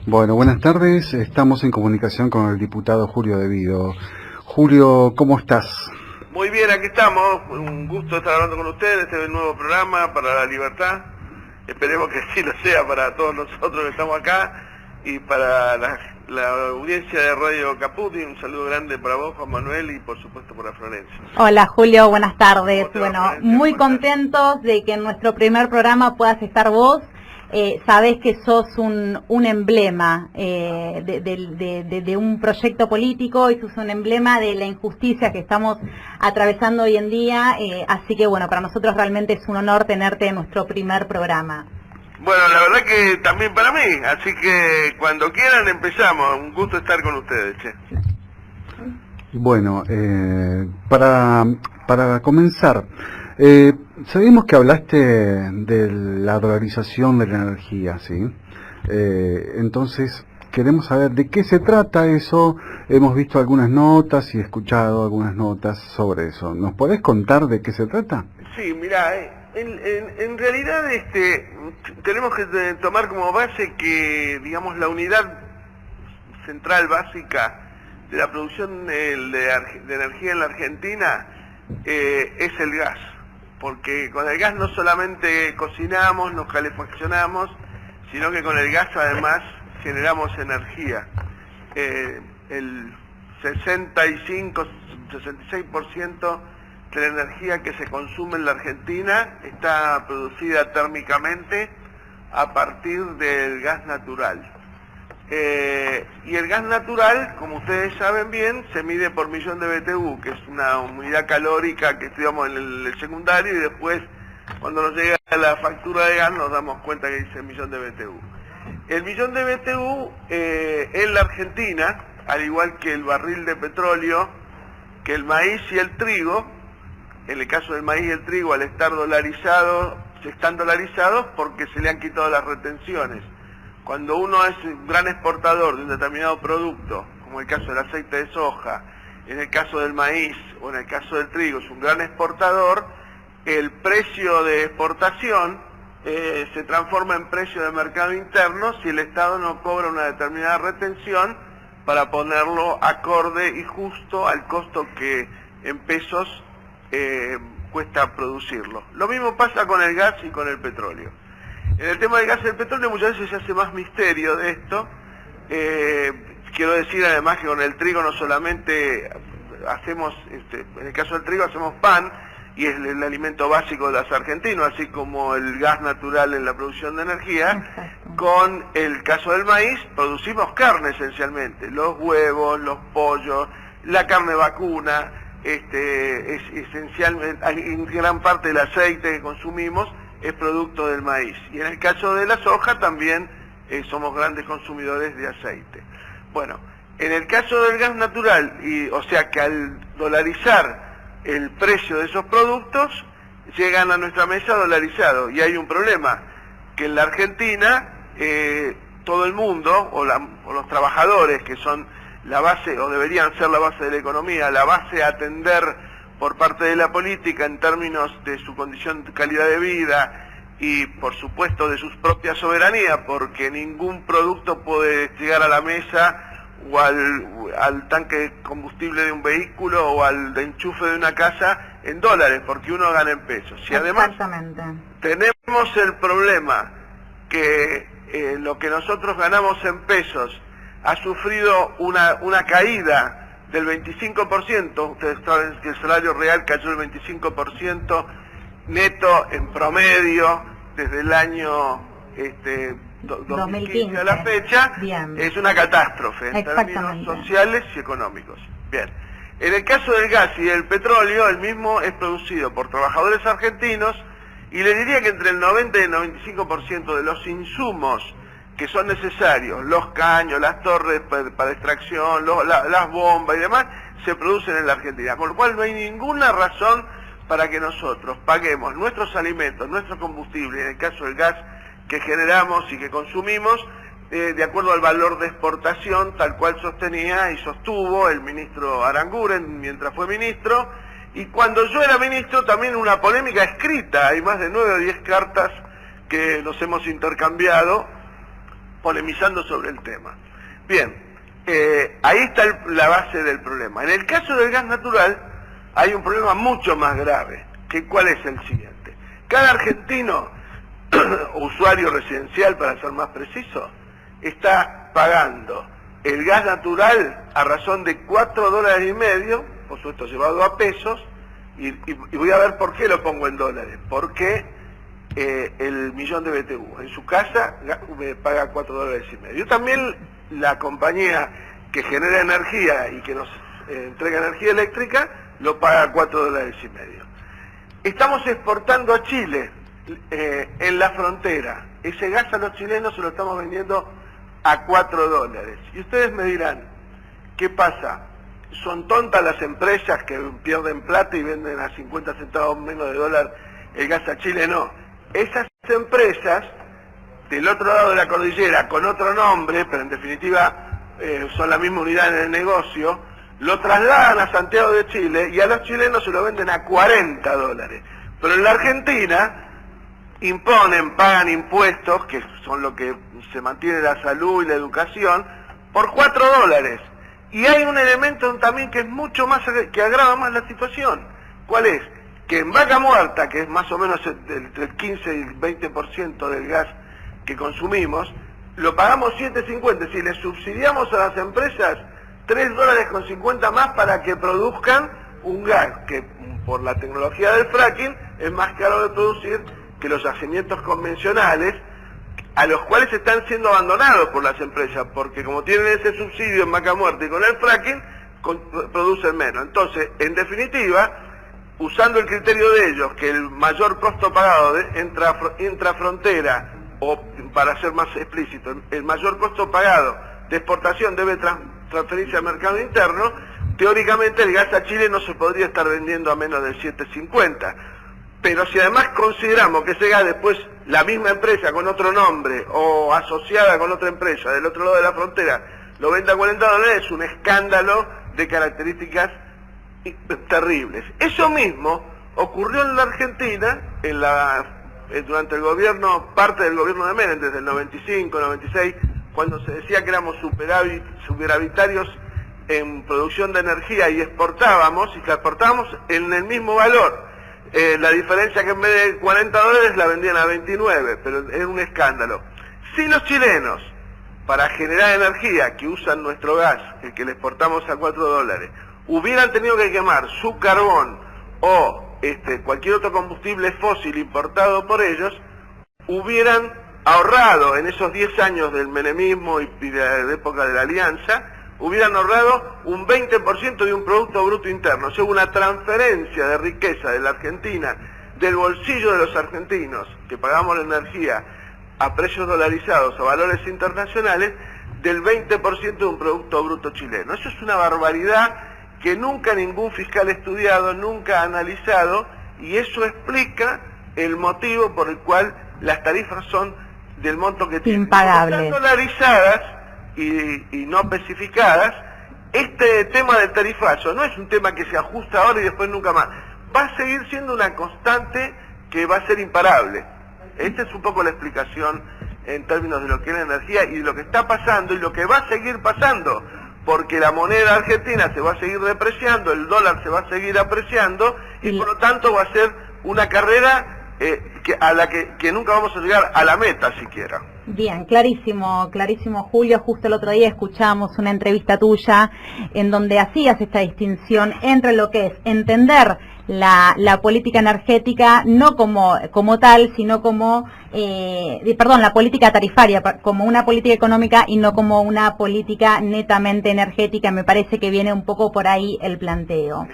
Bueno, buenas tardes. Estamos en comunicación con el diputado Julio Devido. Julio, ¿cómo estás? Muy bien, aquí estamos. Un gusto estar hablando con ustedes. Este es el nuevo programa para la libertad. Esperemos que así lo sea para todos nosotros que estamos acá y para la audiencia de Radio Caputi. Un saludo grande para vos, Juan Manuel, y por supuesto para Florencia. Hola Julio, buenas tardes. Bueno, Florencia? muy contentos de que en nuestro primer programa puedas estar vos. Sabés que sos un emblema de un proyecto político y sos un emblema de la injusticia que estamos atravesando hoy en día, así que bueno, para nosotros realmente es un honor tenerte en nuestro primer programa. Bueno, la verdad que también para mí, así que cuando quieran empezamos. Un gusto estar con ustedes, che. Bueno, para comenzar, sabemos que hablaste de la dolarización de la energía, ¿sí? Entonces, queremos saber de qué se trata eso. Hemos visto algunas notas y escuchado algunas notas sobre eso. ¿Nos podés contar de qué se trata? Sí, mirá, en realidad tenemos que tomar como base que, digamos, la unidad central básica de la producción de energía en la Argentina es el gas, porque con el gas no solamente cocinamos, nos calefaccionamos, sino que con el gas además generamos energía. El 66% de la energía que se consume en la Argentina está producida térmicamente a partir del gas natural. Y el gas natural, como ustedes saben bien, se mide por millón de BTU, que es una unidad calórica que estudiamos en el secundario, y después, cuando nos llega la factura de gas, nos damos cuenta que dice millón de BTU. El millón de BTU en la Argentina, al igual que el barril de petróleo, que el maíz y el trigo, en el caso del maíz y el trigo, al estar dolarizados, están dolarizados porque se le han quitado las retenciones. Cuando uno es un gran exportador de un determinado producto, como el caso del aceite de soja, en el caso del maíz o en el caso del trigo, es un gran exportador, el precio de exportación se transforma en precio de mercado interno si el Estado no cobra una determinada retención para ponerlo acorde y justo al costo que en pesos cuesta producirlo. Lo mismo pasa con el gas y con el petróleo. En el tema del gas y el petróleo muchas veces se hace más misterio de esto. Quiero decir además que con el trigo no solamente hacemos, en el caso del trigo hacemos pan, y es el alimento básico de los argentinos, así como el gas natural en la producción de energía. Exacto. Con el caso del maíz producimos carne esencialmente, los huevos, los pollos, la carne vacuna, es esencialmente, en gran parte del aceite que consumimos es producto del maíz. Y en el caso de la soja también somos grandes consumidores de aceite. Bueno, en el caso del gas natural, o sea que al dolarizar el precio de esos productos, llegan a nuestra mesa dolarizados. Y hay un problema, que en la Argentina todo el mundo, o los trabajadores, que son la base, o deberían ser la base de la economía, la base a atender por parte de la política en términos de su condición de calidad de vida y por supuesto de sus propias soberanías, porque ningún producto puede llegar a la mesa o al tanque de combustible de un vehículo o al enchufe de una casa en dólares, porque uno gana en pesos. Y además tenemos el problema que lo que nosotros ganamos en pesos ha sufrido una caída del 25%, ustedes saben que el salario real cayó el 25% neto en promedio desde el año 2015 a la fecha. Bien. Es una catástrofe en términos sociales y económicos. Bien. En el caso del gas y del petróleo, el mismo es producido por trabajadores argentinos, y le diría que entre el 90 y el 95% de los insumos que son necesarios, los caños, las torres para extracción, las bombas y demás, se producen en la Argentina, con lo cual no hay ninguna razón para que nosotros paguemos nuestros alimentos, nuestro combustible, en el caso del gas que generamos y que consumimos, de acuerdo al valor de exportación, tal cual sostenía y sostuvo el ministro Aranguren mientras fue ministro, y cuando yo era ministro también una polémica escrita, hay más de 9 o 10 cartas que nos hemos intercambiado, polemizando sobre el tema. Bien, ahí está la base del problema. En el caso del gas natural hay un problema mucho más grave, que ¿cuál es el siguiente? Cada argentino, usuario residencial para ser más preciso, está pagando el gas natural a razón de $4,50, por supuesto llevado a pesos, y voy a ver por qué lo pongo en dólares. Porque el millón de BTU en su casa me paga $4,50. Yo también, la compañía que genera energía y que nos entrega energía eléctrica, lo paga $4,50. Estamos exportando a Chile en la frontera. Ese gas a los chilenos se lo estamos vendiendo a $4. Y ustedes me dirán, ¿qué pasa? ¿Son tontas las empresas que pierden plata y venden a 50 centavos menos de dólar el gas a Chile? No. Esas empresas, del otro lado de la cordillera, con otro nombre, pero en definitiva son la misma unidad en el negocio, lo trasladan a Santiago de Chile y a los chilenos se lo venden a $40. Pero en la Argentina imponen, pagan impuestos, que son lo que se mantiene la salud y la educación, por $4. Y hay un elemento también que es mucho más, que agrava más la situación. ¿Cuál es? Que en Vaca Muerta, que es más o menos entre el 15 y el 20% del gas que consumimos, lo pagamos $7.50. Si le subsidiamos a las empresas $3,50 más para que produzcan un gas que por la tecnología del fracking es más caro de producir que los yacimientos convencionales, a los cuales están siendo abandonados por las empresas, porque como tienen ese subsidio en Vaca Muerta y con el fracking, producen menos. Entonces, en definitiva, usando el criterio de ellos, que el mayor costo pagado de intrafrontera, o para ser más explícito, el mayor costo pagado de exportación debe transferirse al mercado interno, teóricamente el gas a Chile no se podría estar vendiendo a menos de $7.50. Pero si además consideramos que ese gas después la misma empresa con otro nombre o asociada con otra empresa del otro lado de la frontera lo vende a $40, es un escándalo de características terribles. Eso mismo ocurrió en la Argentina durante el gobierno, parte del gobierno de Menem, desde el 95, 96, cuando se decía que éramos superavitarios en producción de energía y exportábamos, y que exportábamos en el mismo valor. La diferencia que en vez de $40 la vendían a 29, pero era un escándalo. Si los chilenos, para generar energía, que usan nuestro gas, el que le exportamos a $4, hubieran tenido que quemar su carbón o cualquier otro combustible fósil importado por ellos, hubieran ahorrado en esos 10 años del menemismo y de la época de la Alianza, hubieran ahorrado un 20% de un Producto Bruto Interno. O sea, una transferencia de riqueza de la Argentina, del bolsillo de los argentinos, que pagamos la energía a precios dolarizados, a valores internacionales, del 20% de un Producto Bruto chileno. Eso es una barbaridad que nunca ningún fiscal ha estudiado, nunca ha analizado, y eso explica el motivo por el cual las tarifas son del monto que tienen. Impagables. Como están dolarizadas y no especificadas, este tema del tarifazo no es un tema que se ajusta ahora y después nunca más. Va a seguir siendo una constante que va a ser imparable. Esta es un poco la explicación en términos de lo que es la energía y de lo que está pasando y lo que va a seguir pasando, porque la moneda argentina se va a seguir depreciando, el dólar se va a seguir apreciando y por lo tanto va a ser una carrera a la que nunca vamos a llegar a la meta siquiera. Bien, clarísimo, clarísimo, Julio. Justo el otro día escuchamos una entrevista tuya en donde hacías esta distinción entre lo que es entender la política energética no como tal, sino como, la política tarifaria, como una política económica y no como una política netamente energética. Me parece que viene un poco por ahí el planteo.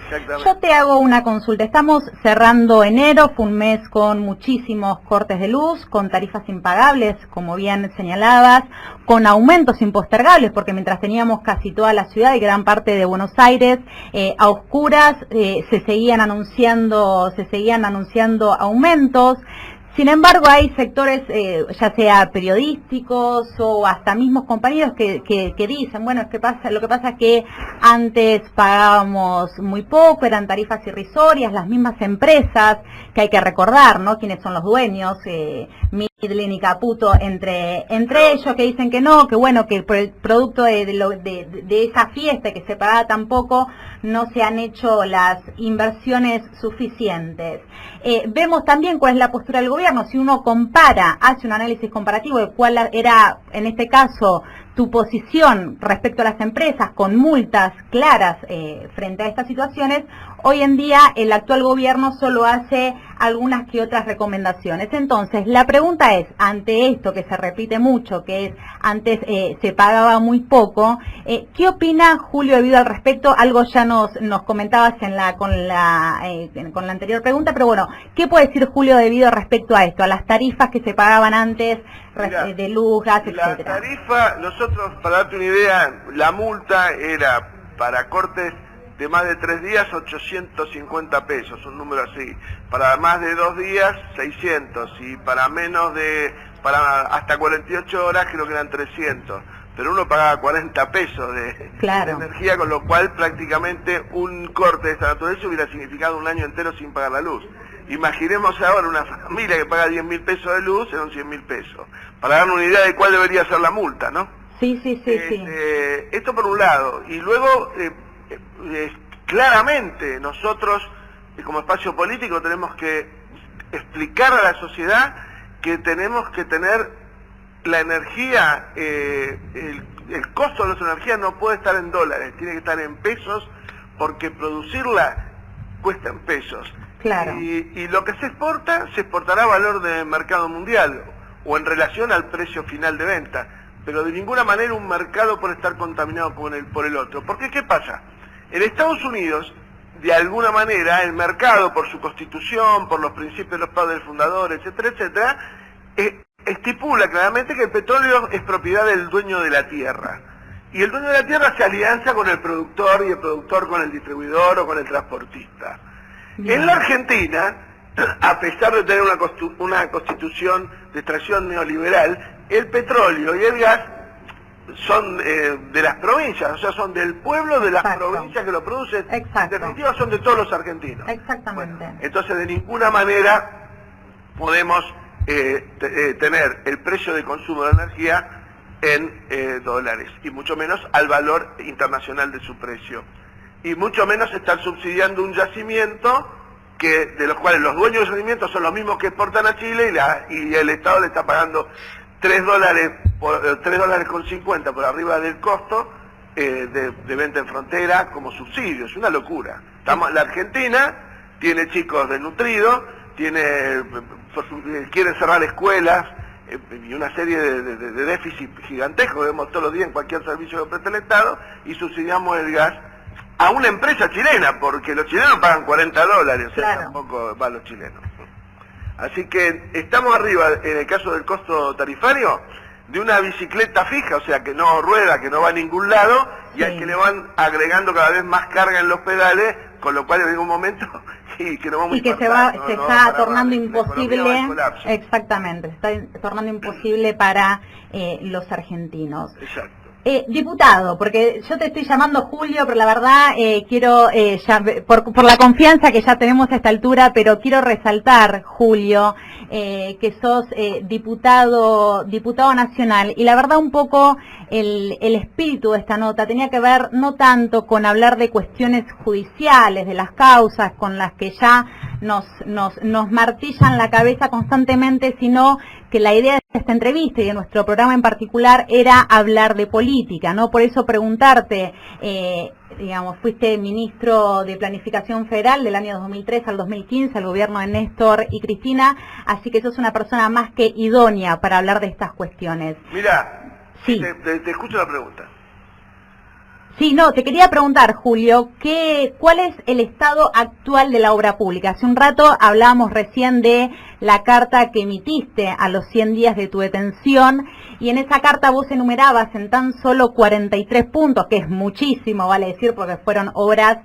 Yo te hago una consulta. Estamos cerrando enero, fue un mes con muchísimos cortes de luz, con tarifas impagables, como bien señalabas, con aumentos impostergables, porque mientras teníamos casi toda la ciudad y gran parte de Buenos Aires a oscuras, se seguían anunciando aumentos. Sin embargo, hay sectores, ya sea periodísticos o hasta mismos compañeros que dicen, bueno, lo que pasa es que antes pagábamos muy poco, eran tarifas irrisorias, las mismas empresas, que hay que recordar, ¿no? Quiénes son los dueños, Midlin y Caputo, entre ellos, que dicen que no, que bueno, que por el producto de esa fiesta que se pagaba tan poco, no se han hecho las inversiones suficientes. Vemos también cuál es la postura del gobierno. Si uno compara, hace un análisis comparativo de cuál era, en este caso, tu posición respecto a las empresas con multas claras frente a estas situaciones, hoy en día el actual gobierno solo hace algunas que otras recomendaciones. Entonces, la pregunta es, ante esto que se repite mucho, que es antes se pagaba muy poco, ¿qué opina Julio de Vido al respecto? Algo ya nos comentabas con la anterior pregunta, pero bueno, ¿qué puede decir Julio de Vido respecto a esto, a las tarifas que se pagaban antes? Mira, de luz, gas, etcétera. La tarifa, nosotros, para darte una idea, la multa era para cortes de más de 3 días 850 pesos, un número así. Para más de 2 días 600 y para para hasta 48 horas creo que eran 300. Pero uno pagaba 40 pesos de energía, con lo cual prácticamente un corte de esta naturaleza hubiera significado un año entero sin pagar la luz. Imaginemos ahora una familia que paga 10.000 pesos de luz, son 100.000 pesos. Para darnos una idea de cuál debería ser la multa, ¿no? Sí. Esto por un lado. Y luego, claramente, nosotros, como espacio político, tenemos que explicar a la sociedad que tenemos que tener la energía, el costo de nuestra energía no puede estar en dólares, tiene que estar en pesos, porque producirla cuesta en pesos. Claro. Y lo que se exportará a valor de mercado mundial o en relación al precio final de venta, pero de ninguna manera un mercado puede estar contaminado por el otro. Porque ¿qué pasa? En Estados Unidos, de alguna manera, el mercado, por su constitución, por los principios de los padres fundadores, etcétera, etcétera, estipula claramente que el petróleo es propiedad del dueño de la tierra. Y el dueño de la tierra se alianza con el productor y el productor con el distribuidor o con el transportista. En la Argentina, a pesar de tener una constitución de extracción neoliberal, el petróleo y el gas son de las provincias, o sea, son del pueblo de las provincias que lo producen. Exacto. En definitiva son de todos los argentinos. Exactamente. Bueno, entonces, de ninguna manera podemos tener el precio de consumo de energía en dólares, y mucho menos al valor internacional de su precio. Y mucho menos estar subsidiando un yacimiento de los cuales los dueños del yacimiento son los mismos que exportan a Chile y el Estado le está pagando $3.50 por arriba del costo de venta en frontera como subsidio. Es una locura. La Argentina tiene chicos desnutridos, quiere cerrar escuelas y una serie de déficit gigantescos que vemos todos los días en cualquier servicio que presta el Estado, y subsidiamos el gas a una empresa chilena, porque los chilenos pagan $40, o sea, tampoco va a los chilenos. Así que estamos arriba, en el caso del costo tarifario, de una bicicleta fija, o sea, que no rueda, que no va a ningún lado, y al que le van agregando cada vez más carga en los pedales, con lo cual en algún momento que no vamos y que se está tornando imposible, exactamente, se está tornando imposible para los argentinos. Exacto. Diputado, porque yo te estoy llamando Julio, pero la verdad quiero, por la confianza que ya tenemos a esta altura, pero quiero resaltar, Julio, que sos diputado nacional, y la verdad un poco el espíritu de esta nota tenía que ver no tanto con hablar de cuestiones judiciales, de las causas con las que ya nos martillan la cabeza constantemente, sino que la idea de esta entrevista y de nuestro programa en particular era hablar de política, ¿no? Por eso preguntarte, fuiste ministro de Planificación Federal del año 2003 al 2015, al gobierno de Néstor y Cristina, así que sos una persona más que idónea para hablar de estas cuestiones. Mira, sí. te escucho la pregunta. Sí, no, te quería preguntar, Julio, ¿cuál es el estado actual de la obra pública? Hace un rato hablábamos recién de la carta que emitiste a los 100 días de tu detención, y en esa carta vos enumerabas en tan solo 43 puntos, que es muchísimo, vale decir, porque fueron obras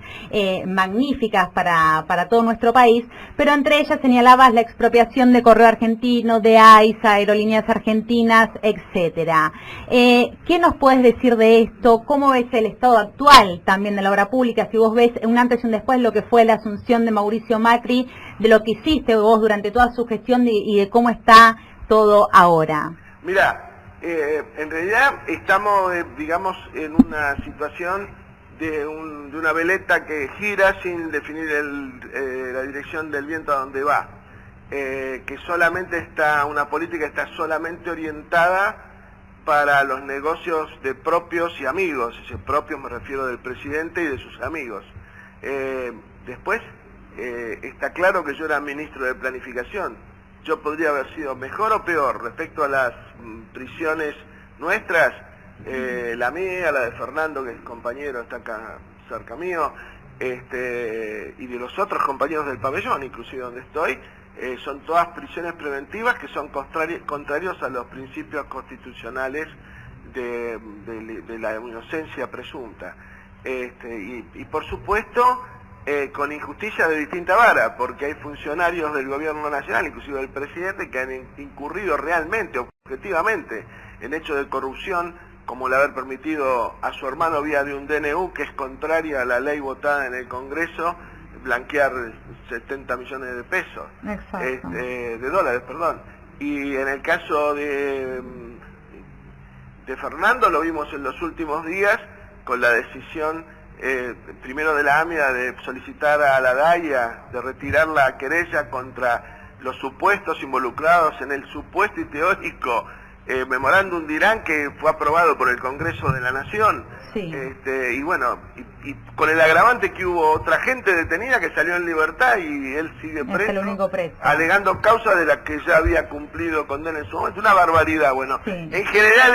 magníficas para todo nuestro país, pero entre ellas señalabas la expropiación de Correo Argentino, de AISA, Aerolíneas Argentinas, etcétera. ¿Qué nos puedes decir de esto? ¿Cómo ves el estado actual también de la obra pública? Si vos ves un antes y un después lo que fue la asunción de Mauricio Macri, de lo que hiciste vos durante toda su gestión y de cómo está todo ahora. Mira, en realidad estamos, digamos, en una situación de una veleta que gira sin definir la dirección del viento a donde va, que solamente una política está solamente orientada para los negocios de propios y amigos. Si propios me refiero del presidente y de sus amigos. Después, está claro que yo era ministro de Planificación. Yo podría haber sido mejor o peor respecto a las prisiones nuestras, la mía, la de Fernando, que es compañero, está acá cerca mío, y de los otros compañeros del pabellón, inclusive donde estoy, son todas prisiones preventivas que son contrarios a los principios constitucionales de la inocencia presunta. Y por supuesto, con injusticia de distinta vara, porque hay funcionarios del gobierno nacional, inclusive del presidente, que han incurrido realmente, objetivamente, en hechos de corrupción, como el haber permitido a su hermano vía de un DNU, que es contraria a la ley votada en el Congreso, blanquear 70 millones de pesos, de dólares, perdón. Y en el caso de Fernando lo vimos en los últimos días con la decisión primero de la AMIA de solicitar a la DAIA de retirar la querella contra los supuestos involucrados en el supuesto y teórico memorándum de Irán, que fue aprobado por el Congreso de la Nación. Sí. Y bueno, y con el agravante que hubo otra gente detenida que salió en libertad y él sigue preso, es el único preso, alegando causa de la que ya había cumplido condena en su momento. Una barbaridad. Bueno, sí. En general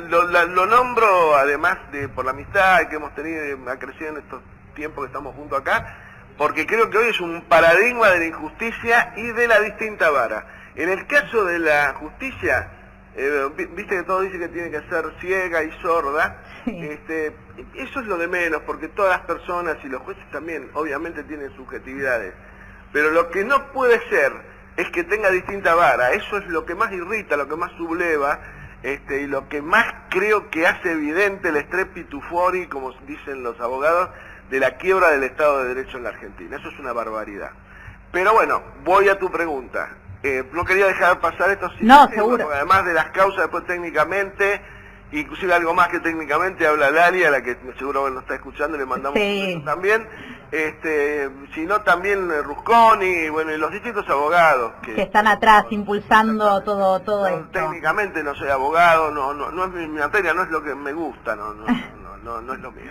lo nombro, además de por la amistad que hemos tenido, ha crecido en estos tiempos que estamos juntos acá, porque creo que hoy es un paradigma de la injusticia y de la distinta vara. En el caso de la justicia, viste que todo dice que tiene que ser ciega y sorda. Sí. Eso es lo de menos, porque todas las personas y los jueces también obviamente tienen subjetividades, pero lo que no puede ser es que tenga distinta vara. Eso es lo que más irrita, lo que más subleva, y lo que más creo que hace evidente el strepitus fori, como dicen los abogados, de la quiebra del Estado de Derecho en la Argentina. Eso es una barbaridad. Pero bueno, voy a tu pregunta. No quería dejar pasar esto sin no, seguro. Porque además de las causas, después técnicamente, inclusive algo más que técnicamente, habla Lali, a la que seguro que nos está escuchando, le mandamos sí. un beso también, sino también Rusconi, y bueno, y los distintos abogados que están atrás impulsando todo esto. Técnicamente no soy abogado, no es mi materia, no es lo que me gusta, no es lo mío.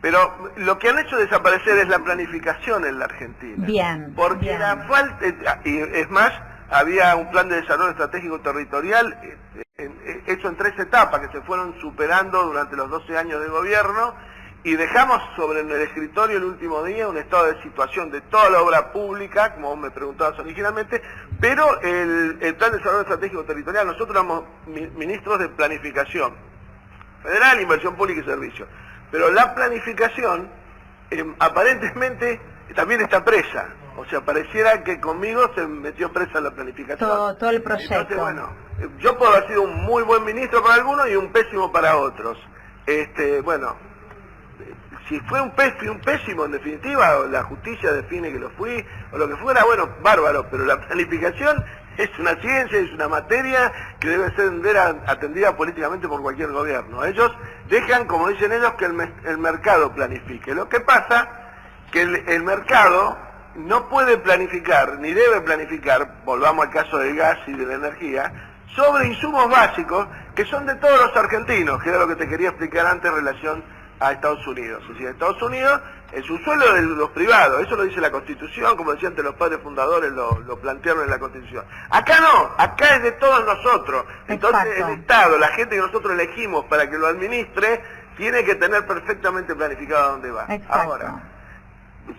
Pero lo que han hecho desaparecer es la planificación en la Argentina. Bien. Porque bien. la falta, y es más, había un plan de desarrollo estratégico territorial hecho en 3 etapas que se fueron superando durante los 12 años de gobierno, y dejamos sobre el escritorio el último día un estado de situación de toda la obra pública, como vos me preguntabas originalmente, pero el plan de desarrollo estratégico territorial, nosotros éramos ministros de planificación federal, inversión pública y servicios, pero la planificación aparentemente también está presa. O sea, pareciera que conmigo se metió presa la planificación. Todo el proyecto. Entonces, bueno, yo puedo haber sido un muy buen ministro para algunos y un pésimo para otros. Bueno, si fue un pésimo en definitiva, o la justicia define que lo fui, o lo que fuera, bueno, bárbaro, pero la planificación es una ciencia, es una materia que debe ser atendida políticamente por cualquier gobierno. Ellos dejan, como dicen ellos, que el mercado planifique. Lo que pasa que el mercado no puede planificar, ni debe planificar, volvamos al caso del gas y de la energía, sobre insumos básicos que son de todos los argentinos, que era lo que te quería explicar antes en relación a Estados Unidos. Es decir, Estados Unidos es un suelo de los privados, eso lo dice la Constitución, como decían los padres fundadores, lo plantearon en la Constitución. Acá no, acá es de todos nosotros. Entonces el Estado, la gente que nosotros elegimos para que lo administre, tiene que tener perfectamente planificado a dónde va. Exacto. Ahora,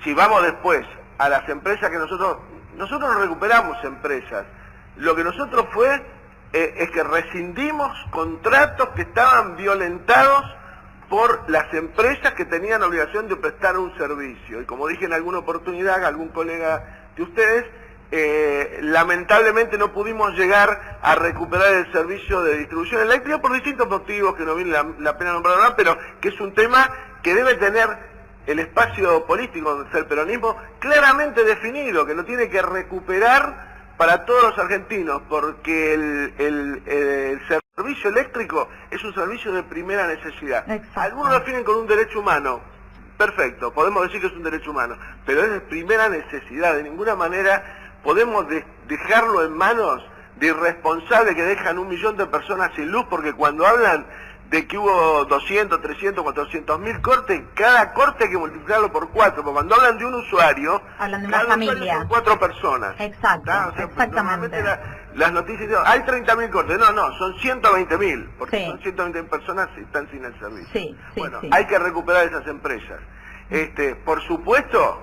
si vamos después a las empresas que nosotros no recuperamos empresas, lo que nosotros es que rescindimos contratos que estaban violentados por las empresas que tenían obligación de prestar un servicio. Y como dije en alguna oportunidad, algún colega de ustedes, lamentablemente no pudimos llegar a recuperar el servicio de distribución eléctrica por distintos motivos que no viene la pena nombrar ahora, pero que es un tema que debe tener el espacio político donde está el peronismo claramente definido, que lo tiene que recuperar para todos los argentinos, porque el servicio eléctrico es un servicio de primera necesidad. Exacto. Algunos lo definen con un derecho humano. Perfecto, podemos decir que es un derecho humano, pero es de primera necesidad. De ninguna manera podemos dejarlo en manos de irresponsables que dejan 1 millón de personas sin luz, porque cuando hablan de que hubo 200, 300, 400.000 cortes, cada corte hay que multiplicarlo por 4, porque cuando hablan de un usuario, hablan de una cada familia. usuario son 4 personas. Exacto, O sea, exactamente. Las noticias dicen, hay 30.000 cortes, no, son 120.000, porque Sí. son 120.000 personas que están sin el servicio. Sí, sí, bueno, sí. hay que recuperar esas empresas. Por supuesto,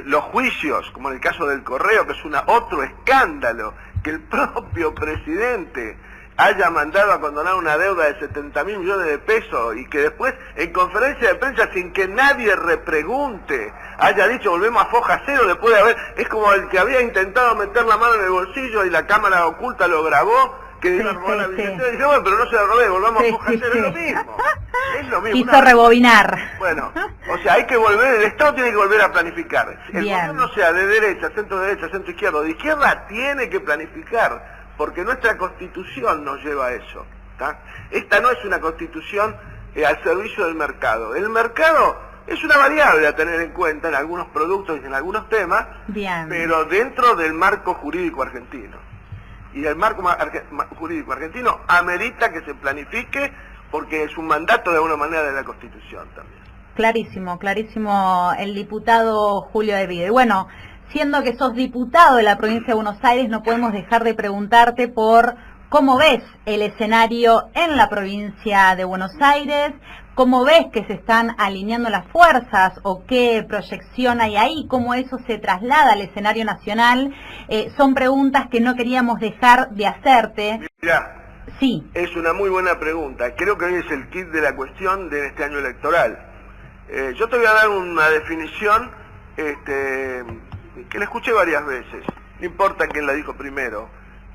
los juicios, como en el caso del Correo, que es otro escándalo, que el propio presidente haya mandado a condonar una deuda de 70.000 millones de pesos y que después en conferencia de prensa sin que nadie repregunte haya dicho volvemos a foja cero después de haber, es como el que había intentado meter la mano en el bolsillo y la cámara oculta lo grabó, que iba a robar la billetera y dije, bueno, pero no se la robé, volvamos a foja cero, es lo mismo. Es lo mismo. Quiso rebobinar. Bueno, o sea, hay que volver, el Estado tiene que volver a planificar. El Bien. gobierno sea de derecha, centro izquierda, de izquierda tiene que planificar, porque nuestra Constitución nos lleva a eso. ¿tá? Esta no es una Constitución al servicio del mercado. El mercado es una variable a tener en cuenta en algunos productos y en algunos temas, Bien. pero dentro del marco jurídico argentino. Y el marco jurídico argentino amerita que se planifique porque es un mandato de alguna manera de la Constitución también. Clarísimo, clarísimo el diputado Julio de Vide. Bueno, siendo que sos diputado de la provincia de Buenos Aires, no podemos dejar de preguntarte por cómo ves el escenario en la provincia de Buenos Aires, cómo ves que se están alineando las fuerzas o qué proyección hay ahí, cómo eso se traslada al escenario nacional. Son preguntas que no queríamos dejar de hacerte. Mirá, sí. Es una muy buena pregunta. Creo que hoy es el kit de la cuestión de este año electoral. Yo te voy a dar una definición que la escuché varias veces. No importa quién la dijo primero,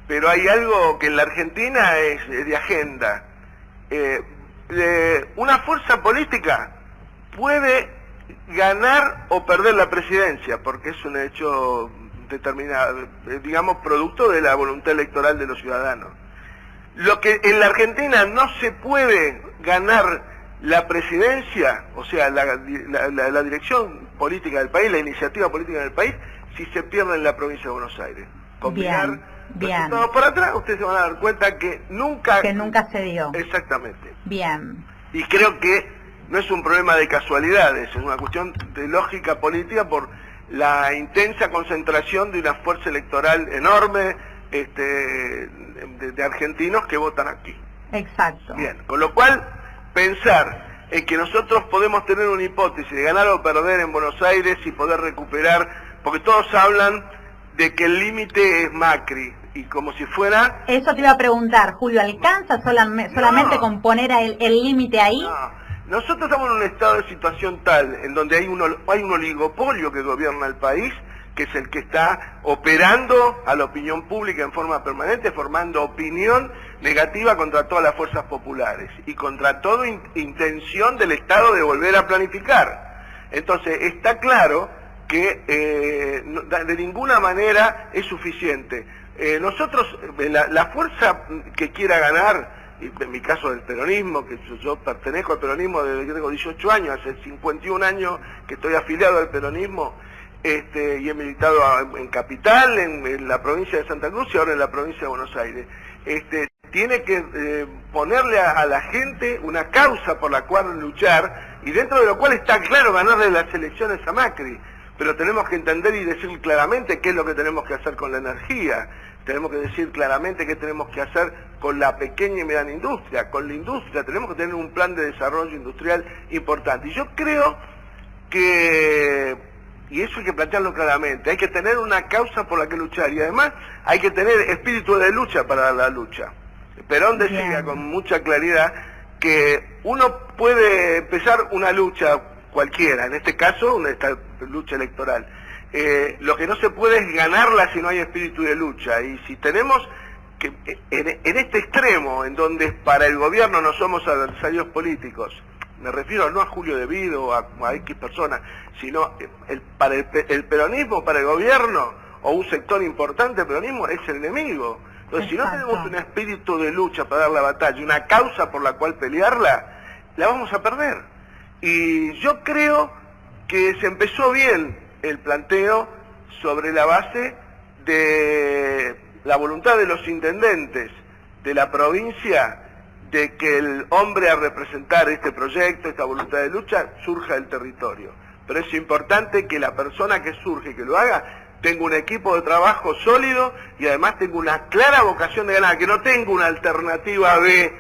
pero hay algo que en la Argentina es de agenda. Una fuerza política puede ganar o perder la presidencia, porque es un hecho determinado, digamos, producto de la voluntad electoral de los ciudadanos. Lo que en la Argentina no se puede ganar la presidencia, o sea, la dirección política del país, la iniciativa política del país, si se pierde en la provincia de Buenos Aires. Combinar resultados por atrás, ustedes se van a dar cuenta que nunca se dio. Exactamente. Bien. Y creo que no es un problema de casualidades, es una cuestión de lógica política por la intensa concentración de una fuerza electoral enorme de argentinos que votan aquí. Exacto. Bien, con lo cual pensar en que nosotros podemos tener una hipótesis de ganar o perder en Buenos Aires y poder recuperar, porque todos hablan de que el límite es Macri, y como si fuera... Eso te iba a preguntar, Julio, ¿alcanza solamente con poner el límite ahí? No, nosotros estamos en un estado de situación tal, en donde hay un oligopolio que gobierna el país, que es el que está operando a la opinión pública en forma permanente, formando opinión negativa contra todas las fuerzas populares y contra toda intención del Estado de volver a planificar. Entonces, está claro que de ninguna manera es suficiente. Nosotros, la fuerza que quiera ganar, y en mi caso del peronismo, que yo pertenezco al peronismo desde que tengo 18 años, hace 51 años que estoy afiliado al peronismo, y he militado en Capital, en la provincia de Santa Cruz y ahora en la provincia de Buenos Aires. Tiene que ponerle a la gente una causa por la cual luchar, y dentro de lo cual está claro ganarle las elecciones a Macri, pero tenemos que entender y decir claramente qué es lo que tenemos que hacer con la energía, tenemos que decir claramente qué tenemos que hacer con la pequeña y mediana industria, con la industria. Tenemos que tener un plan de desarrollo industrial importante. Y yo creo que, y eso hay que plantearlo claramente, hay que tener una causa por la que luchar y además hay que tener espíritu de lucha para dar la lucha. Perón decía con mucha claridad que uno puede empezar una lucha cualquiera, en este caso esta lucha electoral. Lo que no se puede es ganarla si no hay espíritu de lucha, y si tenemos que en este extremo, en donde para el gobierno no somos adversarios políticos, me refiero no a Julio De Vido o a X personas, sino para el peronismo, para el gobierno, o un sector importante del peronismo, es el enemigo. Entonces, si no tenemos un espíritu de lucha para dar la batalla, una causa por la cual pelearla, la vamos a perder. Y yo creo que se empezó bien el planteo sobre la base de la voluntad de los intendentes de la provincia de que el hombre a representar este proyecto, esta voluntad de lucha, surja del territorio. Pero es importante que la persona que surge y que lo haga tenga un equipo de trabajo sólido y además tenga una clara vocación de ganar, que no tenga una alternativa B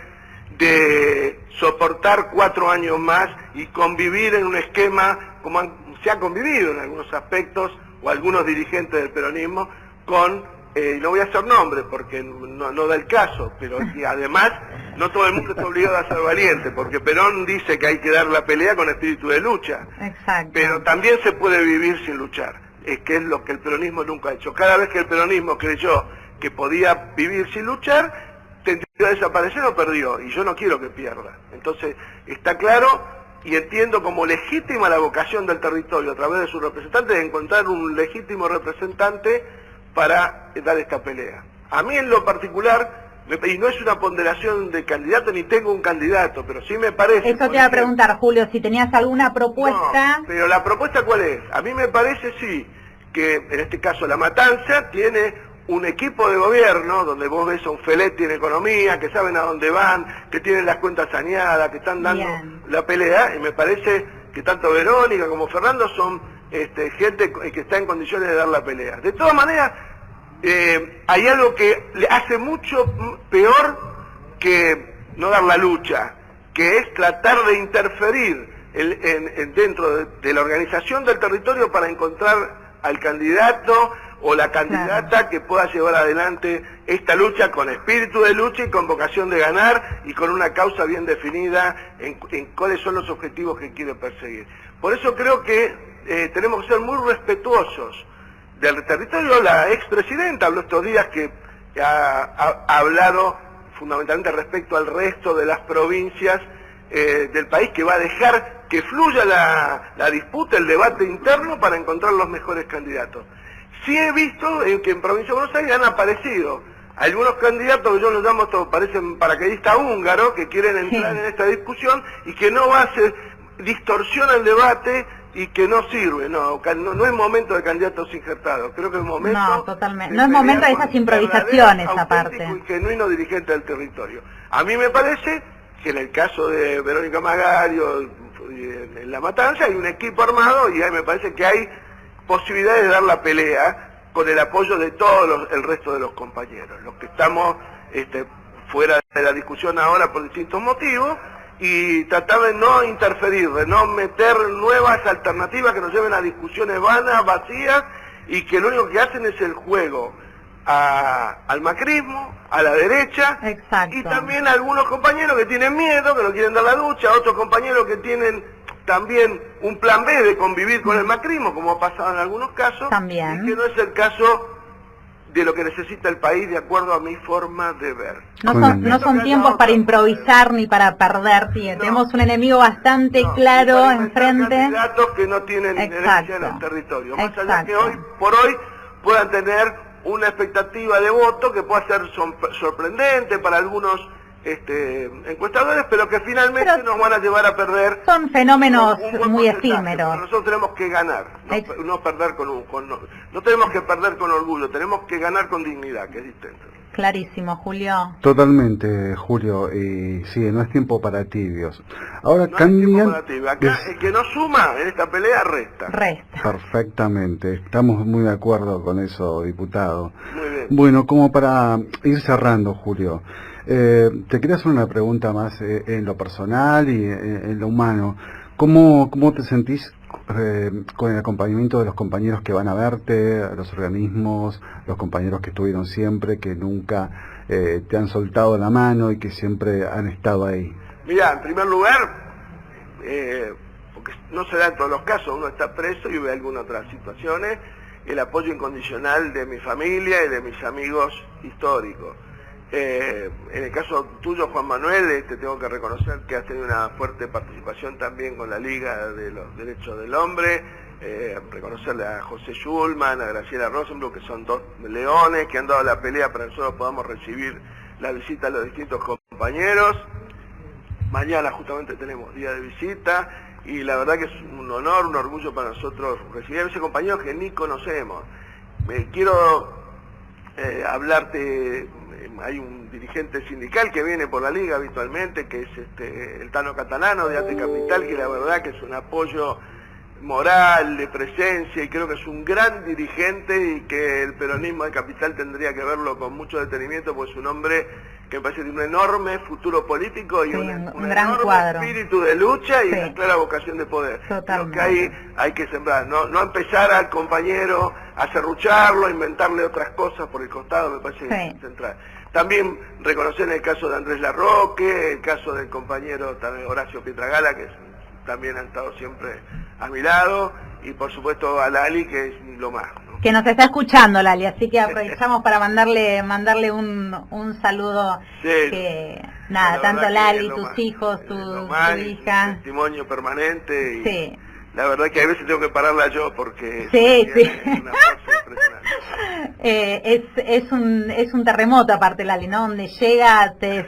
de soportar 4 años más y convivir en un esquema como se ha convivido en algunos aspectos, o algunos dirigentes del peronismo, con, no voy a hacer nombres porque no da el caso, pero y además no todo el mundo está obligado a ser valiente, porque Perón dice que hay que dar la pelea con espíritu de lucha. Exacto. Pero también se puede vivir sin luchar, que es lo que el peronismo nunca ha hecho. Cada vez que el peronismo creyó que podía vivir sin luchar, tendió a desaparecer o perdió, y yo no quiero que pierda. Entonces, está claro, y entiendo como legítima la vocación del territorio a través de sus representantes de encontrar un legítimo representante para dar esta pelea. A mí en lo particular, y no es una ponderación de candidato, ni tengo un candidato, pero sí me parece... Eso te iba a preguntar, Julio, si tenías alguna propuesta... No, pero la propuesta ¿cuál es? A mí me parece, sí, que en este caso La Matanza tiene un equipo de gobierno donde vos ves a un Feletti en economía, que saben a dónde van, que tienen las cuentas saneadas, que están dando la pelea, y me parece que tanto Verónica como Fernando son gente que está en condiciones de dar la pelea. De todas maneras, hay algo que le hace mucho peor que no dar la lucha, que es tratar de interferir dentro de la organización del territorio para encontrar al candidato o la candidata que pueda llevar adelante esta lucha con espíritu de lucha y con vocación de ganar y con una causa bien definida en cuáles son los objetivos que quiere perseguir. Por eso creo que tenemos que ser muy respetuosos del territorio. La expresidenta habló estos días que ha hablado fundamentalmente respecto al resto de las provincias del país, que va a dejar que fluya la disputa, el debate interno para encontrar los mejores candidatos. Sí he visto que en Provincia de Buenos Aires han aparecido algunos candidatos que yo los llamo, parecen paracaidistas húngaros, que quieren entrar en esta discusión y que no va a ser, distorsiona el debate y que no sirve. No es momento de candidatos injertados, creo que es momento... No, totalmente. No es momento de esas improvisaciones aparte. Y genuino dirigente del territorio. A mí me parece que en el caso de Verónica Magario, en La Matanza, hay un equipo armado y ahí me parece que hay posibilidades de dar la pelea con el apoyo de el resto de los compañeros, los que estamos fuera de la discusión ahora por distintos motivos, y tratar de no interferir, de no meter nuevas alternativas que nos lleven a discusiones vanas, vacías, y que lo único que hacen es el juego al macrismo, a la derecha. Exacto. Y también a algunos compañeros que tienen miedo, que no quieren dar la lucha, otros compañeros que tienen también un plan B de convivir con el macrismo, como ha pasado en algunos casos, también. Y que no es el caso de lo que necesita el país de acuerdo a mi forma de ver. No son tiempos para improvisar ni para perder, sí, tenemos un enemigo bastante claro enfrente. Candidatos que no tienen injerencia en el territorio, más allá que hoy por hoy puedan tener una expectativa de voto que pueda ser sorprendente para algunos encuestadores, pero que finalmente nos van a llevar a perder. Son fenómenos muy efímeros. Nosotros tenemos que ganar, no perder no tenemos que perder con orgullo, tenemos que ganar con dignidad, que es distinto. Clarísimo, Julio. Totalmente, Julio, y sí, no es tiempo para tibios. Ahora no cambian... Acá el que no suma en esta pelea resta. Perfectamente, estamos muy de acuerdo con eso, diputado. Muy bien. Bueno, como para ir cerrando, Julio, Te quería hacer una pregunta más en lo personal y en lo humano. ¿Cómo te sentís con el acompañamiento de los compañeros que van a verte, los organismos, los compañeros que estuvieron siempre, que nunca te han soltado la mano y que siempre han estado ahí? Mirá, en primer lugar, porque no se da en todos los casos, uno está preso y ve algunas otras situaciones, el apoyo incondicional de mi familia y de mis amigos históricos. En el caso tuyo, Juan Manuel, tengo que reconocer que has tenido una fuerte participación también con la Liga de los Derechos del Hombre, reconocerle a José Schulman, a Graciela Rosenbluth, que son dos leones que han dado la pelea para que nosotros podamos recibir la visita a los distintos compañeros. Mañana justamente tenemos día de visita y la verdad que es un honor, un orgullo para nosotros recibir a esos compañeros que ni conocemos. Quiero hablarte, hay un dirigente sindical que viene por la Liga habitualmente, que es el Tano Catalano de Ate Capital, que la verdad que es un apoyo moral, de presencia, y creo que es un gran dirigente y que el peronismo de Capital tendría que verlo con mucho detenimiento, porque es un hombre que me parece de un enorme futuro político y un gran enorme cuadro, espíritu de lucha y una clara vocación de poder. Lo que hay que sembrar, no empezar al compañero a serrucharlo, a inventarle otras cosas por el costado, me parece central. También reconocer el caso de Andrés Larroque, el caso del compañero también Horacio Pietragala, que también han estado siempre a mi lado, y por supuesto a Lali, que es lo más, ¿no? Que nos está escuchando, Lali, así que aprovechamos para mandarle un saludo. Sí, que nada, tanto Lali, tus hijos, tu hija. Un testimonio permanente y sí. La verdad que a veces tengo que pararla yo porque es una fuerza impresionante. Es un terremoto aparte, Lali, ¿no? Donde llega te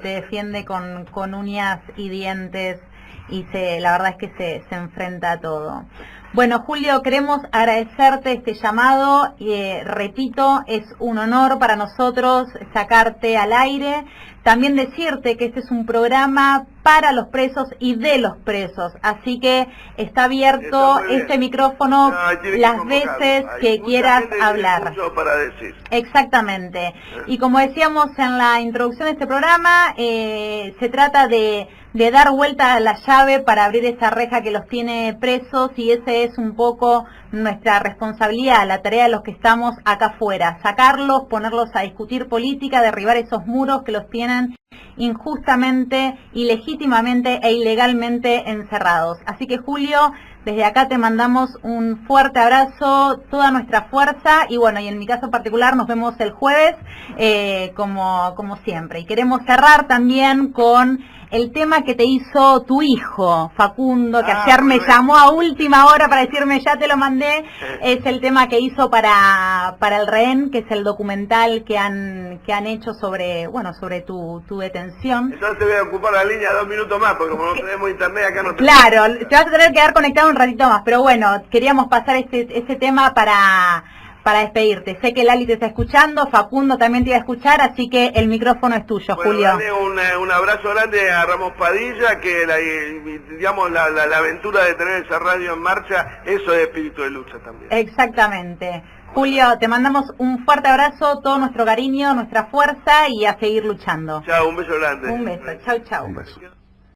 defiende con uñas y dientes y la verdad es que se enfrenta a todo. Bueno, Julio, queremos agradecerte este llamado, repito, es un honor para nosotros sacarte al aire, también decirte que este es un programa para los presos y de los presos, así que está abierto este micrófono las veces que quieras hablar. Mucho para decir. Exactamente, y como decíamos en la introducción de este programa, se trata de dar vuelta a la llave para abrir esa reja que los tiene presos, y ese es un poco nuestra responsabilidad, la tarea de los que estamos acá afuera, sacarlos, ponerlos a discutir política, derribar esos muros que los tienen injustamente, ilegítimamente e ilegalmente encerrados. Así que, Julio, desde acá te mandamos un fuerte abrazo, toda nuestra fuerza, y bueno, y en mi caso particular nos vemos el jueves, como siempre. Y queremos cerrar también con el tema que te hizo tu hijo, Facundo, que ayer me llamó a última hora para decirme ya te lo mandé, es el tema que hizo para el Rehén, que es el documental que han hecho sobre tu detención. Entonces te voy a ocupar la línea 2 minutos más, porque como no tenemos internet acá no te... Claro, te vas a tener que quedar conectado un ratito más, pero bueno, queríamos pasar ese tema para despedirte. Sé que Lali te está escuchando, Facundo también te iba a escuchar, así que el micrófono es tuyo, bueno, Julio. Dale un abrazo grande a Ramos Padilla, que la aventura de tener esa radio en marcha, eso es espíritu de lucha también. Exactamente. Julio, te mandamos un fuerte abrazo, todo nuestro cariño, nuestra fuerza, y a seguir luchando. Chao, un beso grande. Un beso, chau, chau. Un beso.